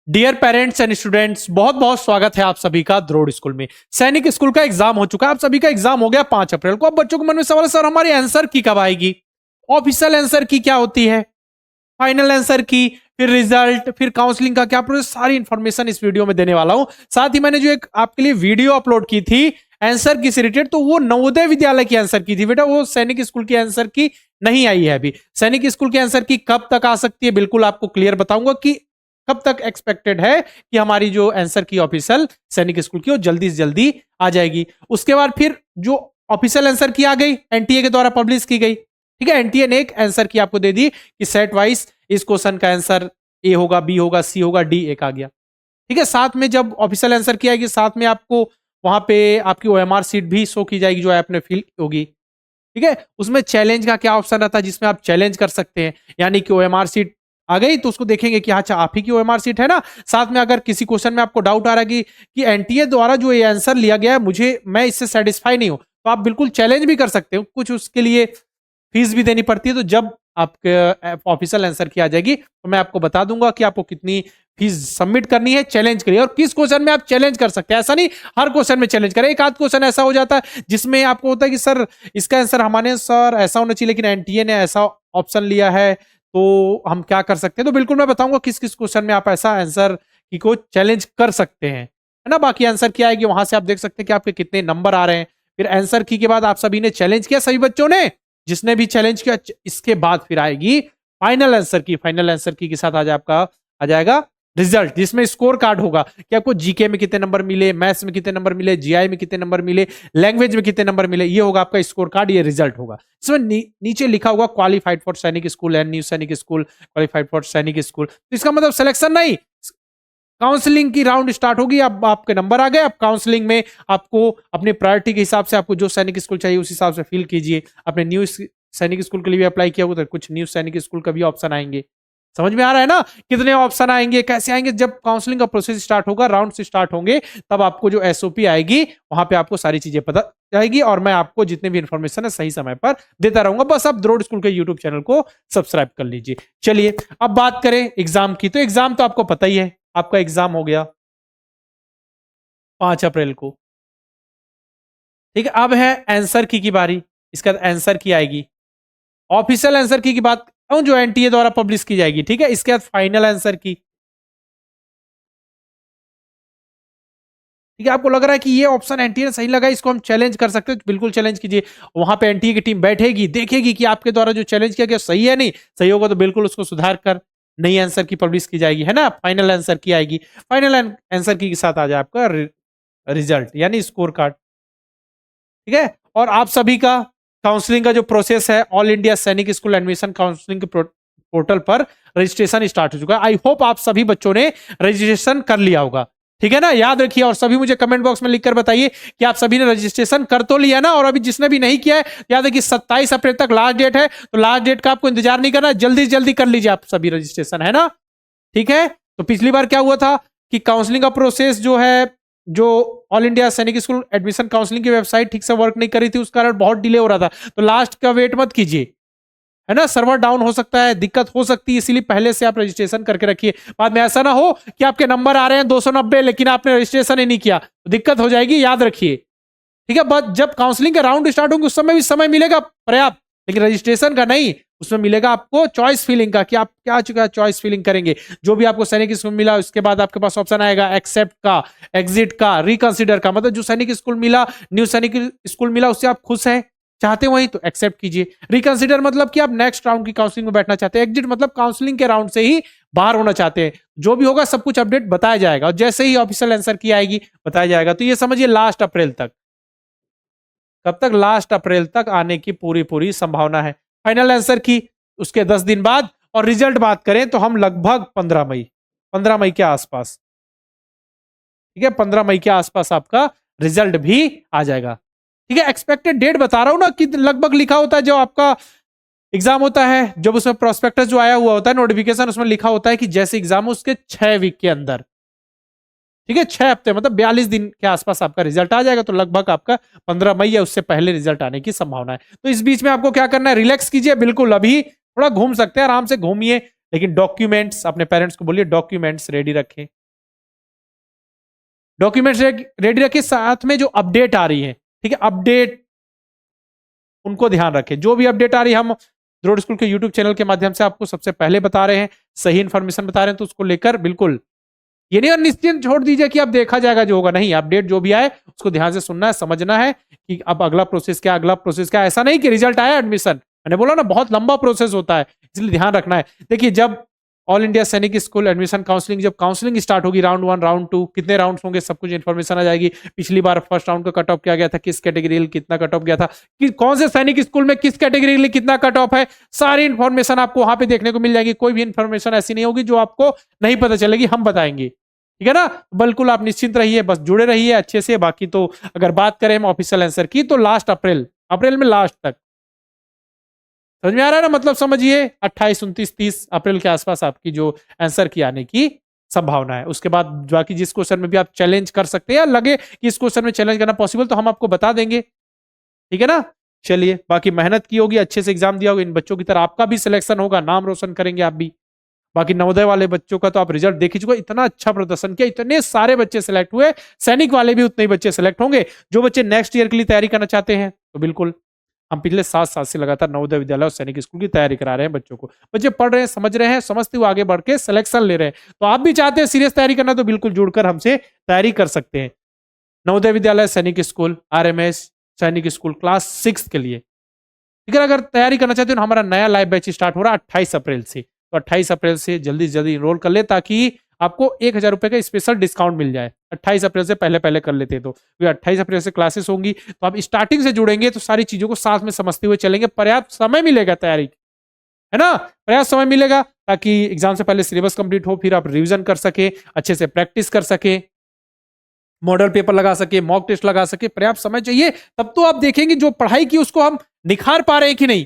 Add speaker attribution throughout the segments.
Speaker 1: Dear parents and students, बहुत बहुत स्वागत है आप सभी का द्रोड़ स्कूल में। सैनिक स्कूल का एग्जाम हो चुका है। आप सभी का एग्जाम हो गया 5 अप्रैल को। अब बच्चों के मन में सवाल है, सर हमारी आंसर की कब आएगी? ऑफिशियल आंसर की क्या होती है, फाइनल आंसर की, फिर रिजल्ट, फिर काउंसलिंग का क्या प्रोसेस, सारी इंफॉर्मेशन इस वीडियो में देने वाला हूं। साथ ही मैंने जो एक आपके लिए वीडियो अपलोड की थी आंसर की से रिलेटेड, तो वो नवोदय विद्यालय की आंसर की थी बेटा, वो सैनिक स्कूल की आंसर की नहीं आई है अभी। सैनिक स्कूल की आंसर की कब तक आ सकती है, बिल्कुल आपको क्लियर बताऊंगा कि कब तक एक्सपेक्टेड है कि हमारी जो आंसर की ऑफिशियल सैनिक स्कूल की वो जल्दी से जल्दी आ जाएगी। उसके बाद फिर जो ऑफिशियल आंसर की आ गई, एनटीए के द्वारा पब्लिश की गई। ठीक है, एनटीए ने एक आंसर की आपको दे दी कि सेट वाइज इस क्वेश्चन का आंसर ए होगा, बी होगा, सी होगा, डी एक आ गया। ठीक है, साथ में जब ऑफिशियल आंसर की आएगी, साथ में आपको वहां पे आपकी ओएमआर सीट भी शो की जाएगी जो आपने फिल होगी। ठीक है, उसमें चैलेंज का क्या ऑप्शन रहता है जिसमें आप चैलेंज कर सकते हैं, यानी कि ओएमआर सीट आ गई तो उसको देखेंगे कि अच्छा आप ही की ओएमआर सीट है ना। साथ में अगर किसी क्वेश्चन में आपको डाउट आ रहा है कि एनटीए द्वारा जो ये आंसर लिया गया है मुझे मैं इससे सेटिस्फाई नहीं हूं, तो आप बिल्कुल चैलेंज भी कर सकते हो। कुछ उसके लिए फीस भी देनी पड़ती है, तो जब आपके ऑफिशियल आंसर की आ जाएगी तो मैं आपको बता दूंगा कि आपको कितनी फीस सबमिट करनी है चैलेंज के लिए, और किस क्वेश्चन में आप चैलेंज कर सकते हैं। ऐसा नहीं हर क्वेश्चन में चैलेंज करें, एक आध क्वेश्चन ऐसा हो जाता है जिसमें आपको होता है कि सर इसका आंसर हमारे सर ऐसा होना चाहिए लेकिन एनटीए ने ऐसा ऑप्शन लिया है, तो हम क्या कर सकते हैं। तो बिल्कुल मैं बताऊंगा किस किस क्वेश्चन में आप ऐसा आंसर की को चैलेंज कर सकते हैं, है ना। बाकी आंसर क्या आएगी वहां से आप देख सकते हैं कि आपके कितने नंबर आ रहे हैं। फिर आंसर की के बाद आप सभी ने चैलेंज किया, सभी बच्चों ने, जिसने भी चैलेंज किया, इसके बाद फिर आएगी फाइनल आंसर की। फाइनल आंसर की के साथ आज आपका आ जाएगा रिजल्ट, जिसमें स्कोर कार्ड होगा कि आपको जीके में कितने नंबर मिले, मैथ्स में कितने नंबर मिले, जीआई में कितने नंबर मिले, लैंग्वेज में कितने नंबर मिले, ये होगा आपका स्कोर कार्ड, ये रिजल्ट होगा। इसमें नीचे लिखा होगा क्वालिफाइड फॉर सैनिक स्कूल एंड न्यू सैनिक स्कूल, क्वालिफाइड फॉर सैनिक स्कूल। तो इसका मतलब सिलेक्शन नहीं, काउंसलिंग की राउंड स्टार्ट होगी। अब आपके नंबर आ गए, अब काउंसलिंग में आपको अपनी प्रायोरिटी के हिसाब से आपको जो सैनिक स्कूल चाहिए उस हिसाब से फिल कीजिए। अपने न्यू सैनिक स्कूल के लिए भी अप्लाई किया होगा तो कुछ न्यू सैनिक स्कूल का भी ऑप्शन आएंगे। समझ में आ रहा है ना कितने ऑप्शन आएंगे, कैसे आएंगे? जब काउंसलिंग का प्रोसेस स्टार्ट होगा, राउंड से स्टार्ट होंगे, तब आपको जो एसओपी आएगी वहां पे आपको सारी चीजें पता जाएगी, और मैं आपको जितने भी इंफॉर्मेशन है सही समय पर देता रहूंगा। बस आप द्रोड़ स्कूल के यूट्यूब चैनल को सब्सक्राइब कर लीजिए। चलिए अब बात करें एग्जाम की, तो एग्जाम तो आपको पता ही है, आपका एग्जाम हो गया 5 अप्रैल को। ठीक है, अब है आंसर की बारी। इसका आंसर की आएगी, ऑफिशियल आंसर की बात करूं जो एनटीए द्वारा पब्लिश की जाएगी। ठीक है, इसके बाद फाइनल आंसर की। ठीक है, आपको लग रहा है कि ये ऑप्शन एनटीए ने सही लगा, इसको हम चैलेंज कर सकते हैं, तो बिल्कुल चैलेंज कीजिए। वहां पे एनटीए की टीम बैठेगी, देखेगी कि आपके द्वारा जो चैलेंज किया गया सही है, नहीं सही होगा तो बिल्कुल उसको सुधार कर नई आंसर की पब्लिश की जाएगी, है ना। फाइनल आंसर की आएगी, फाइनल आंसर की के साथ आ जाए आपका रिजल्ट यानी स्कोर कार्ड। ठीक है, और आप सभी का काउंसलिंग का जो प्रोसेस है ऑल इंडिया सैनिक स्कूल एडमिशन काउंसलिंग के पोर्टल पर रजिस्ट्रेशन स्टार्ट हो चुका है। आई होप आप सभी बच्चों ने रजिस्ट्रेशन कर लिया होगा। ठीक है ना, याद रखिए, और सभी मुझे कमेंट बॉक्स में लिखकर बताइए कि आप सभी ने रजिस्ट्रेशन कर तो लिया ना। और अभी जिसने भी नहीं किया है, याद है कि 27 अप्रैल तक लास्ट डेट है, तो लास्ट डेट का आपको इंतजार नहीं करना, जल्दी जल्दी कर लीजिए आप सभी रजिस्ट्रेशन, है ना। ठीक है, तो पिछली बार क्या हुआ था कि काउंसलिंग का प्रोसेस जो है, जो ऑल इंडिया सैनिक स्कूल एडमिशन काउंसलिंग की वेबसाइट ठीक से वर्क नहीं कर रही थी, उस कारण बहुत डिले हो रहा था। तो लास्ट का वेट मत कीजिए, है ना, सर्वर डाउन हो सकता है, दिक्कत हो सकती है, इसीलिए पहले से आप रजिस्ट्रेशन करके रखिए। बाद में ऐसा ना हो कि आपके नंबर आ रहे हैं 290 लेकिन आपने रजिस्ट्रेशन ही नहीं किया, तो दिक्कत हो जाएगी, याद रखिए। ठीक है, बट जब काउंसलिंग के राउंड स्टार्ट होंगे उस समय भी समय मिलेगा पर्याप्त, लेकिन रजिस्ट्रेशन का नहीं, उसमें मिलेगा आपको चॉइस फिलिंग का कि आप क्या चुका चॉइस फिलिंग करेंगे। जो भी आपको सैनिक स्कूल मिला उसके बाद आपके पास ऑप्शन आएगा एक्सेप्ट का, एग्जिट का, रिकंसिडर का। मतलब जो सैनिक स्कूल मिला, न्यू सैनिक स्कूल मिला, उससे आप खुश हैं, चाहते वही तो एक्सेप्ट कीजिए। रिकंसिडर मतलब कि आप नेक्स्ट राउंड की काउंसलिंग में बैठना चाहते हैं। एग्जिट मतलब काउंसलिंग के राउंड से ही बाहर होना चाहते हैं। जो भी होगा सब कुछ अपडेट बताया जाएगा, और जैसे ही ऑफिशियल आंसर की आएगी बताया जाएगा। तो ये समझिए लास्ट अप्रैल तक, कब तक? लास्ट अप्रैल तक आने की पूरी पूरी संभावना है। फाइनल आंसर की उसके 10 दिन बाद, और रिजल्ट बात करें तो हम लगभग 15 मई के आसपास, ठीक है, 15 मई के आसपास आपका रिजल्ट भी आ जाएगा। ठीक है, एक्सपेक्टेड डेट बता रहा हूं ना कि लगभग लिखा होता है जो आपका एग्जाम होता है, जब उसमें प्रोस्पेक्टस जो आया हुआ होता है नोटिफिकेशन, उसमें लिखा होता है कि जैसे एग्जाम हो उसके 6 वीक के अंदर, ठीक है, 6 हफ्ते मतलब 42 दिन के आसपास आपका रिजल्ट आ जाएगा। तो लगभग आपका 15 मई या उससे पहले रिजल्ट आने की संभावना है। तो इस बीच में आपको क्या करना है, रिलैक्स कीजिए, बिल्कुल अभी थोड़ा घूम सकते हैं, आराम से घूमिए, लेकिन डॉक्यूमेंट्स अपने पेरेंट्स को बोलिए डॉक्यूमेंट्स रेडी रखें, डॉक्यूमेंट्स रेडी रखें, साथ में जो अपडेट आ रही है, ठीक है, अपडेट उनको ध्यान रखें। जो भी अपडेट आ रही है हम द्रोड़ स्कूल के यूट्यूब चैनल के माध्यम से आपको सबसे पहले बता रहे हैं, सही इन्फॉर्मेशन बता रहे हैं, तो उसको लेकर बिल्कुल ये नहीं और निश्चिंत छोड़ दीजिए कि अब देखा जाएगा जो होगा, नहीं, अपडेट जो भी आए उसको ध्यान से सुनना है, समझना है कि अब अगला प्रोसेस क्या, अगला प्रोसेस क्या। ऐसा नहीं कि रिजल्ट आया एडमिशन, मैंने बोला ना बहुत लंबा प्रोसेस होता है, इसलिए ध्यान रखना है। देखिए जब ऑल इंडिया सैनिक स्कूल एडमिशन काउंसलिंग, जब काउंसलिंग स्टार्ट होगी, राउंड 1 राउंड 2 कितने राउंड होंगे सब कुछ इन्फॉर्मेशन आ जाएगी। पिछली बार फर्स्ट राउंड का कट ऑफ क्या गया था, किस कैटेगरी कितना कट ऑफ गया था, कि कौन से सैनिक स्कूल में किस कैटेगरी लिए कितना कट ऑफ है, सारी इन्फॉर्मेशन आपको वहां पे देखने को मिल जाएगी। कोई भी इन्फॉर्मेशन ऐसी नहीं होगी जो आपको नहीं पता चलेगी, हम बताएंगे, ठीक है ना। बिल्कुल आप निश्चिंत रहिए, बस जुड़े रहिए अच्छे से। बाकी तो अगर बात करें हम ऑफिशियल आंसर की, तो लास्ट अप्रैल में लास्ट तक, समझ में आ रहा है ना, मतलब समझिए 28 29 30 अप्रैल के आसपास आपकी जो आंसर की आने की संभावना है। उसके बाद बाकी जिस क्वेश्चन में भी आप चैलेंज कर सकते हैं या लगे कि इस क्वेश्चन में चैलेंज करना पॉसिबल, तो हम आपको बता देंगे, ठीक है ना। चलिए, बाकी मेहनत की होगी, अच्छे से एग्जाम दिया होगा, इन बच्चों की तरह आपका भी सिलेक्शन होगा, नाम रोशन करेंगे आप भी। बाकी नवोदय वाले बच्चों का तो आप रिजल्ट देख ही चुके, इतना अच्छा प्रदर्शन किया, इतने सारे बच्चे सिलेक्ट हुए, सैनिक वाले भी उतने ही बच्चे सिलेक्ट होंगे। जो बच्चे नेक्स्ट ईयर के लिए तैयारी करना चाहते हैं, तो बिल्कुल हम पिछले 7 साल से लगातार नवोदय विद्यालय और सैनिक स्कूल की तैयारी करा रहे हैं बच्चों को। बच्चे पढ़ रहे हैं, समझ रहे हैं, समझते हुए आगे बढ़ के सिलेक्शन ले रहे हैं। तो आप भी चाहते हैं सीरियस तैयारी करना, तो बिल्कुल जुड़कर हमसे तैयारी कर सकते हैं। नवोदय विद्यालय सैनिक स्कूल RMS सैनिक स्कूल क्लास 6 के लिए, ठीक है। अगर तैयारी करना चाहते हो, हमारा नया लाइव बैच स्टार्ट हो रहा है 28 अप्रैल से, तो 28 अप्रैल से जल्दी से जल्दी इनरोल कर ले, ताकि आपको 1000 रुपए का स्पेशल डिस्काउंट मिल जाए। 28 अप्रैल से पहले पहले कर लेते, तो 28 अप्रैल से क्लासेस होंगी, तो आप स्टार्टिंग से जुड़ेंगे तो सारी चीजों को साथ में समझते हुए चलेंगे, पर्याप्त समय मिलेगा तैयारी, है ना, पर्याप्त समय मिलेगा, ताकि एग्जाम से पहले सिलेबस कंप्लीट हो, फिर आप रिविजन कर सके, अच्छे से प्रैक्टिस कर सके, मॉडल पेपर लगा सके, मॉक टेस्ट लगा सके। पर्याप्त समय चाहिए, तब तो आप देखेंगे जो पढ़ाई की उसको हम निखार पा रहे हैं कि नहीं,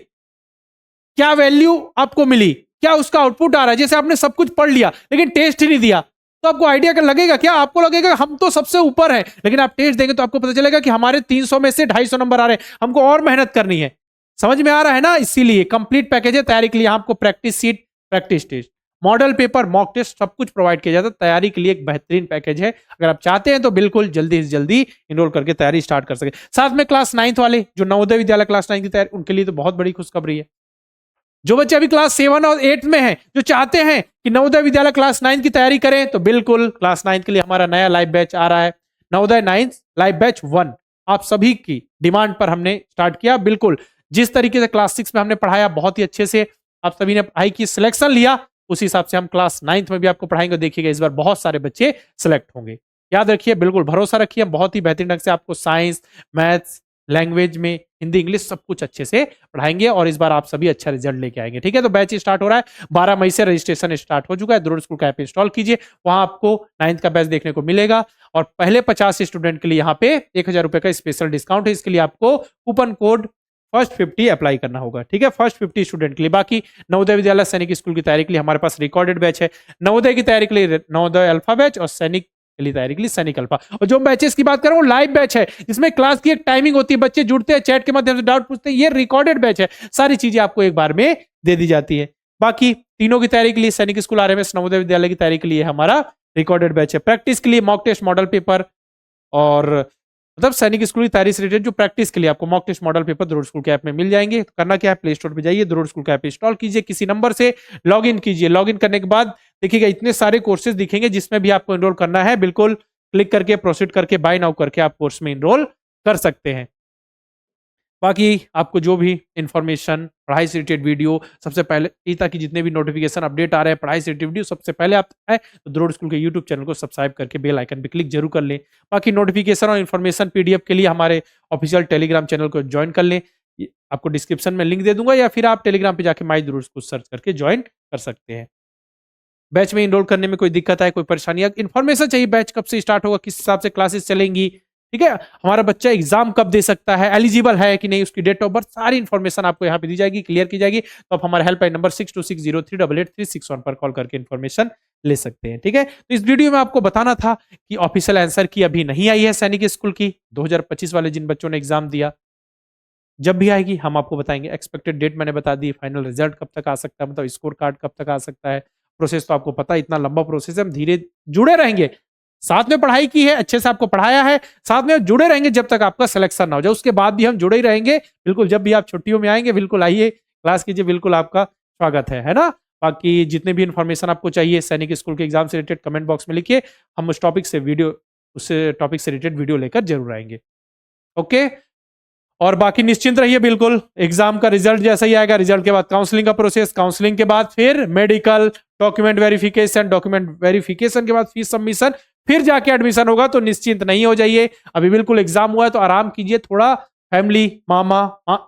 Speaker 1: क्या वैल्यू आपको मिली, क्या उसका आउटपुट आ रहा है। जैसे आपने सब कुछ पढ़ लिया लेकिन टेस्ट ही नहीं दिया, तो आपको आइडिया कर लगेगा क्या, आपको लगेगा हम तो सबसे ऊपर हैं, लेकिन आप टेस्ट देंगे तो आपको पता चलेगा कि हमारे 300 में से 250 नंबर आ रहे हैं, हमको और मेहनत करनी है। समझ में आ रहा है ना, इसीलिए कंप्लीट पैकेज है तैयारी के लिए। आपको practice sheet, practice test, model paper, mock test सब कुछ प्रोवाइड किया जाता है। तैयारी के लिए एक बेहतरीन पैकेज है। अगर आप चाहते हैं तो बिल्कुल जल्दी से जल्दी इनरोल करके तैयारी स्टार्ट कर सके। साथ में क्लास 9 वाले जो नवोदय विद्यालय क्लास 9 की तैयारी, उनके लिए तो बहुत बड़ी खुशखबरी है। जो बच्चे अभी क्लास 7 और 8 में हैं, जो चाहते हैं कि नवोदय विद्यालय क्लास 9 की तैयारी करें, तो बिल्कुल क्लास 9 के लिए हमारा नया लाइव बैच आ रहा है, नवोदय 9 लाइव बैच 1। आप सभी की डिमांड पर हमने स्टार्ट किया। बिल्कुल जिस तरीके से क्लास 6 में हमने पढ़ाया बहुत ही अच्छे से, आप सभी ने पढ़ाई की, सिलेक्शन लिया, उसी हिसाब से हम क्लास 9 में भी आपको पढ़ाएंगे। देखिएगा इस बार बहुत सारे बच्चे सिलेक्ट होंगे, याद रखिए, बिल्कुल भरोसा रखिए, हम बहुत ही बेहतरीन ढंग से आपको साइंस, मैथ्स, लैंग्वेज में हिंदी इंग्लिश सब कुछ अच्छे से पढ़ाएंगे, और इस बार आप सभी अच्छा रिजल्ट लेके आएंगे, ठीक है। तो बैच स्टार्ट हो रहा है 12 मई से, रजिस्ट्रेशन स्टार्ट हो चुका है। द्रोड़ स्कूल का ऐप इंस्टॉल कीजिए, वहां आपको 9th का बैच देखने को मिलेगा, और पहले 50 स्टूडेंट के लिए यहाँ पे 1000 रुपए का स्पेशल डिस्काउंट है। इसके लिए आपको कूपन कोड फर्स्ट 50 अप्लाई करना होगा, ठीक है, फर्स्ट 50 स्टूडेंट के लिए। बाकी नवोदय विद्यालय सैनिक स्कूल की तैयारी के लिए हमारे पास रिकॉर्डेड बैच है, नवोदय की तैयारी के लिए नवोदय अल्फा बैच, और सैनिक के लिए तैयारी के लिए सैनिक अल्फा। और जो बैचेस की बात करूं, लाइव बैच है, जिसमें क्लास की एक टाइमिंग होती है, बच्चे जुड़ते हैं, चैट के माध्यम से डाउट पूछते हैं, ये रिकॉर्डेड बैच है, सारी चीजें आपको एक बार में दे दी जाती है। बाकी तीनों की तैयारी के लिए सैनिक स्कूल RMS नवोदय विद्यालय की तैयारी के लिए हमारा रिकॉर्डेड बैच है। प्रैक्टिस के लिए मॉक टेस्ट, मॉडल पेपर, और मतलब सैनिक स्कूल की तैयारी से रिलेटेड जो प्रैक्टिस के लिए आपको मॉक टेस्ट, मॉडल पेपर द्रोड़ स्कूल के ऐप में मिल जाएंगे। तो करना क्या है, प्ले स्टोर पे जाइए, द्रोड़ स्कूल का ऐप इंस्टॉल कीजिए, किसी नंबर से लॉग इन कीजिए। लॉग इन करने के बाद देखिएगा इतने सारे कोर्सेज दिखेंगे जिसमें भी आपको एनरोल करना है। बिल्कुल क्लिक करके, प्रोसीड करके, बाय नाउ करके आप कोर्स में एनरोल कर सकते हैं। बाकी आपको जो भी इंफॉर्मेशन, पढ़ाई से रिलेटेड वीडियो सबसे पहले, ताकि जितने भी नोटिफिकेशन अपडेट आ रहे हैं पढ़ाई से रिलेटेड वीडियो सबसे पहले आप आए, तो द्रोड़ स्कूल के यूट्यूब चैनल को सब्सक्राइब करके बेल आइकन पे क्लिक जरूर कर लें। बाकी नोटिफिकेशन और इन्फॉर्मेशन PDF के लिए हमारे ऑफिशियल टेलीग्राम चैनल को ज्वाइन कर लें, आपको डिस्क्रिप्शन में लिंक दे दूंगा, या फिर आप टेलीग्राम पे जाके माई द्रोड़ स्कूल सर्च करके ज्वाइन कर सकते हैं। बैच में इनरोल करने में कोई दिक्कत है, कोई परेशानी, इन्फॉर्मेशन चाहिए, बैच कब से स्टार्ट होगा, किस हिसाब से क्लासेस चलेंगी, ठीक है, हमारा बच्चा एग्जाम कब दे सकता है, एलिजिबल है कि नहीं, उसकी डेट ऑफ बर्थ, सारी इन्फॉर्मेशन आपको यहाँ पे दी जाएगी, क्लियर की जाएगी। तो आप हमारे हेल्पलाइन नंबर 6260388361 पर कॉल करके इन्फॉर्मेशन ले सकते हैं, ठीक है। तो इस वीडियो में आपको बताना था कि ऑफिशियल आंसर की अभी नहीं आई है सैनिक स्कूल की, 2025 वाले जिन बच्चों ने एग्जाम दिया, जब भी आएगी हम आपको बताएंगे। एक्सपेक्टेड डेट मैंने बता दी, फाइनल रिजल्ट कब तक आ सकता है, मतलब स्कोर कार्ड कब तक आ सकता है। प्रोसेस तो आपको पता है, इतना लंबा प्रोसेस है, हम धीरे जुड़े रहेंगे। साथ में पढ़ाई की है, अच्छे से आपको पढ़ाया है, साथ में जुड़े रहेंगे जब तक आपका सिलेक्शन ना हो जाए। उसके बाद भी हम जुड़े ही रहेंगे। बिल्कुल जब भी आप छुट्टियों में आएंगे बिल्कुल आइए, क्लास कीजिए, बिल्कुल आपका स्वागत है ना। बाकी जितने भी इन्फॉर्मेशन आपको चाहिए सैनिक स्कूल के एग्जाम से रिलेटेड कमेंट बॉक्स में लिखिए, हम उस टॉपिक से रिलेटेड वीडियो लेकर जरूर आएंगे। ओके, और बाकी निश्चिंत रहिए, बिल्कुल एग्जाम का रिजल्ट जैसा ही आएगा, रिजल्ट के बाद काउंसलिंग का प्रोसेस, काउंसलिंग के बाद फिर मेडिकल, डॉक्यूमेंट वेरिफिकेशन के बाद फीस सबमिशन, फिर जाके एडमिशन होगा। तो निश्चिंत नहीं हो जाइए, अभी बिल्कुल एग्जाम हुआ है तो आराम कीजिए, थोड़ा फैमिली, मामा,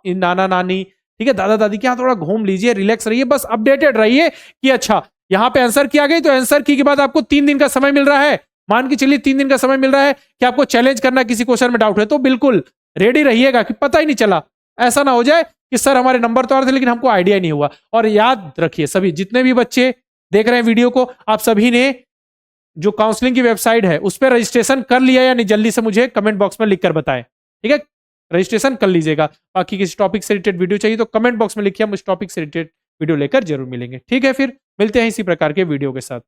Speaker 1: नाना नानी, ठीक है, दादा दादी के यहाँ थोड़ा घूम लीजिए, रिलैक्स रहिए, बस अपडेटेड रहिए कि अच्छा यहाँ पे आंसर की आ गई, तो आंसर की के बाद आपको 3 दिन का समय मिल रहा है। मान के चलिए 3 दिन का समय मिल रहा है कि आपको चैलेंज करना, किसी क्वेश्चन में डाउट है तो बिल्कुल रेडी रहिएगा कि पता ही नहीं चला, ऐसा ना हो जाए कि सर हमारे नंबर तो आ रहे थे लेकिन हमको आइडिया नहीं हुआ। और याद रखिए सभी जितने भी बच्चे देख रहे हैं वीडियो को, आप सभी ने जो काउंसलिंग की वेबसाइट है उस पर रजिस्ट्रेशन कर लिया या नहीं, जल्दी से मुझे कमेंट बॉक्स में लिखकर बताएं, ठीक है। रजिस्ट्रेशन कर लीजिएगा। बाकी किसी टॉपिक से रिलेटेड वीडियो चाहिए तो कमेंट बॉक्स में लिखिए, हम उस टॉपिक से रिलेटेड वीडियो लेकर जरूर मिलेंगे। ठीक है, फिर मिलते हैं इसी प्रकार के वीडियो के साथ।